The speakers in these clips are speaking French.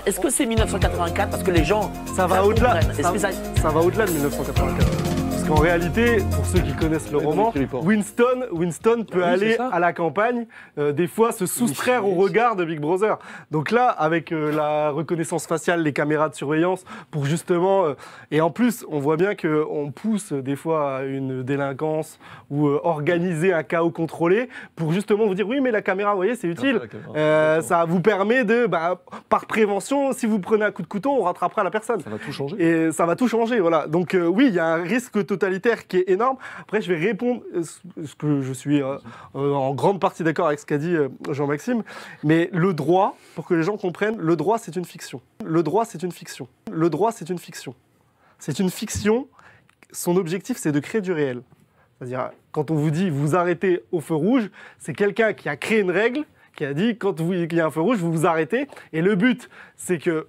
Est-ce que c'est 1984 parce que les gens... Ça va au-delà. Ça va au-delà de 1984. Parce qu'en réalité, pour ceux qui connaissent le roman, Winston peut aller à la campagne, des fois se soustraire au regard de Big Brother. Donc là, avec la reconnaissance faciale, les caméras de surveillance, pour justement... et en plus, on voit bien qu'on pousse des fois à une délinquance ou organiser un chaos contrôlé pour justement vous dire, oui, mais la caméra, vous voyez, c'est utile. Ça vous permet de, par prévention, si vous prenez un coup de couteau, on rattrapera la personne. Ça va tout changer. Et ça va tout changer, voilà. Donc oui, il y a un risque totalitaire qui est énorme. Après, je vais répondre, ce que je suis en grande partie d'accord avec ce qu'a dit Jean-Maxime, mais le droit, pour que les gens comprennent, le droit, c'est une fiction. Le droit, c'est une fiction. Le droit, c'est une fiction. C'est une fiction, son objectif, c'est de créer du réel. C'est-à-dire, quand on vous dit, vous arrêtez au feu rouge, c'est quelqu'un qui a créé une règle, qui a dit, quand il y a un feu rouge, vous vous arrêtez, et le but, c'est que,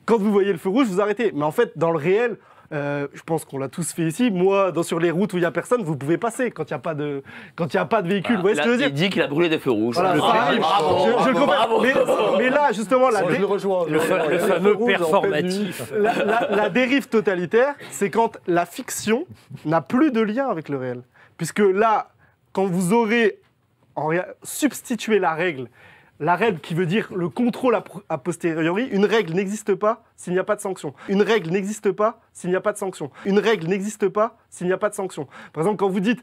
quand vous voyez le feu rouge, vous arrêtez. Mais en fait, dans le réel, je pense qu'on l'a tous fait ici. Moi, sur les routes où il n'y a personne, vous pouvez passer quand il n'y a pas de véhicule. Vous voyez ce que je veux dire ? Il dit qu'il a brûlé des feux rouges. Voilà, je le comprends. Mais là, justement, le fameux performatif. La dérive totalitaire, c'est quand la fiction n'a plus de lien avec le réel. Puisque là, quand vous aurez substitué la règle qui veut dire le contrôle a posteriori, une règle n'existe pas s'il n'y a pas de sanction. Une règle n'existe pas s'il n'y a pas de sanction. Une règle n'existe pas s'il n'y a pas de sanction. Par exemple, quand vous dites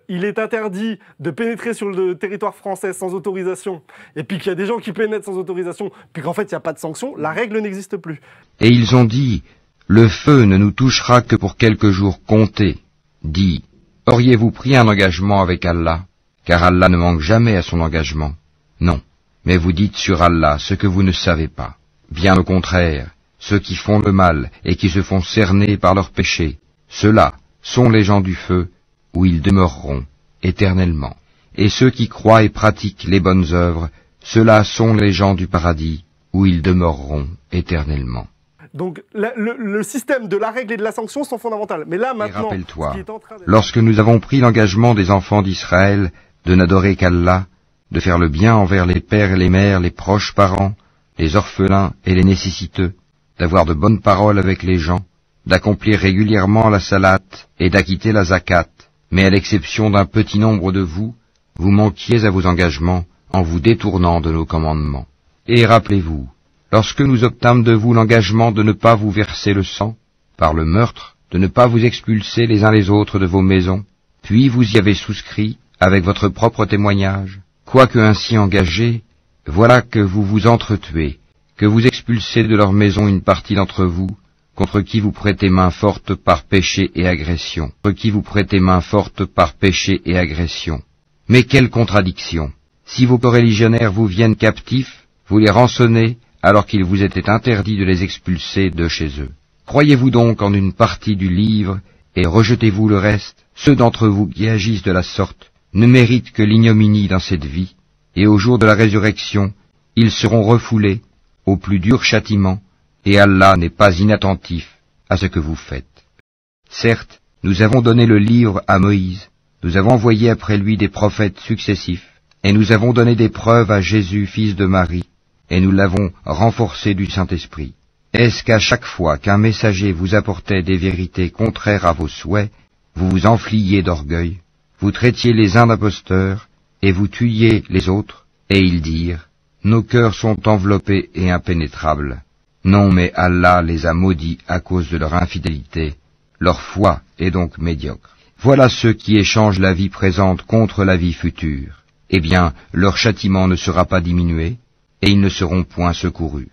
il est interdit de pénétrer sur le territoire français sans autorisation, et puis qu'il y a des gens qui pénètrent sans autorisation, puis qu'en fait il n'y a pas de sanction, la règle n'existe plus. Et ils ont dit, le feu ne nous touchera que pour quelques jours comptés. Dit, auriez-vous pris un engagement avec Allah? Car Allah ne manque jamais à son engagement. Non. Mais vous dites sur Allah ce que vous ne savez pas. Bien au contraire, ceux qui font le mal et qui se font cerner par leurs péchés, ceux-là sont les gens du feu, où ils demeureront éternellement. Et ceux qui croient et pratiquent les bonnes œuvres, ceux-là sont les gens du paradis, où ils demeureront éternellement. Donc le système de la règle et de la sanction sont fondamentaux. Mais là maintenant, et rappelle-toi, lorsque nous avons pris l'engagement des enfants d'Israël de n'adorer qu'Allah, de faire le bien envers les pères et les mères, les proches parents, les orphelins et les nécessiteux, d'avoir de bonnes paroles avec les gens, d'accomplir régulièrement la salate et d'acquitter la zakat, mais à l'exception d'un petit nombre de vous, vous manquiez à vos engagements en vous détournant de nos commandements. Et rappelez-vous, lorsque nous obtîmes de vous l'engagement de ne pas vous verser le sang, par le meurtre, de ne pas vous expulser les uns les autres de vos maisons, puis vous y avez souscrit avec votre propre témoignage, quoique ainsi engagés, voilà que vous vous entretuez, que vous expulsez de leur maison une partie d'entre vous, contre qui vous prêtez main forte par péché et agression, Mais quelle contradiction! Si vos coreligionnaires vous viennent captifs, vous les rançonnez, alors qu'il vous était interdit de les expulser de chez eux. Croyez-vous donc en une partie du livre, et rejetez-vous le reste? Ceux d'entre vous qui agissent de la sorte ne méritent que l'ignominie dans cette vie, et au jour de la résurrection, ils seront refoulés au plus dur châtiment, et Allah n'est pas inattentif à ce que vous faites. Certes, nous avons donné le livre à Moïse, nous avons envoyé après lui des prophètes successifs, et nous avons donné des preuves à Jésus, fils de Marie, et nous l'avons renforcé du Saint-Esprit. Est-ce qu'à chaque fois qu'un messager vous apportait des vérités contraires à vos souhaits, vous vous enfliez d'orgueil, vous traitiez les uns d'imposteurs, et vous tuiez les autres, et ils dirent, nos cœurs sont enveloppés et impénétrables. Non, mais Allah les a maudits à cause de leur infidélité, leur foi est donc médiocre. Voilà ceux qui échangent la vie présente contre la vie future. Eh bien, leur châtiment ne sera pas diminué, et ils ne seront point secourus.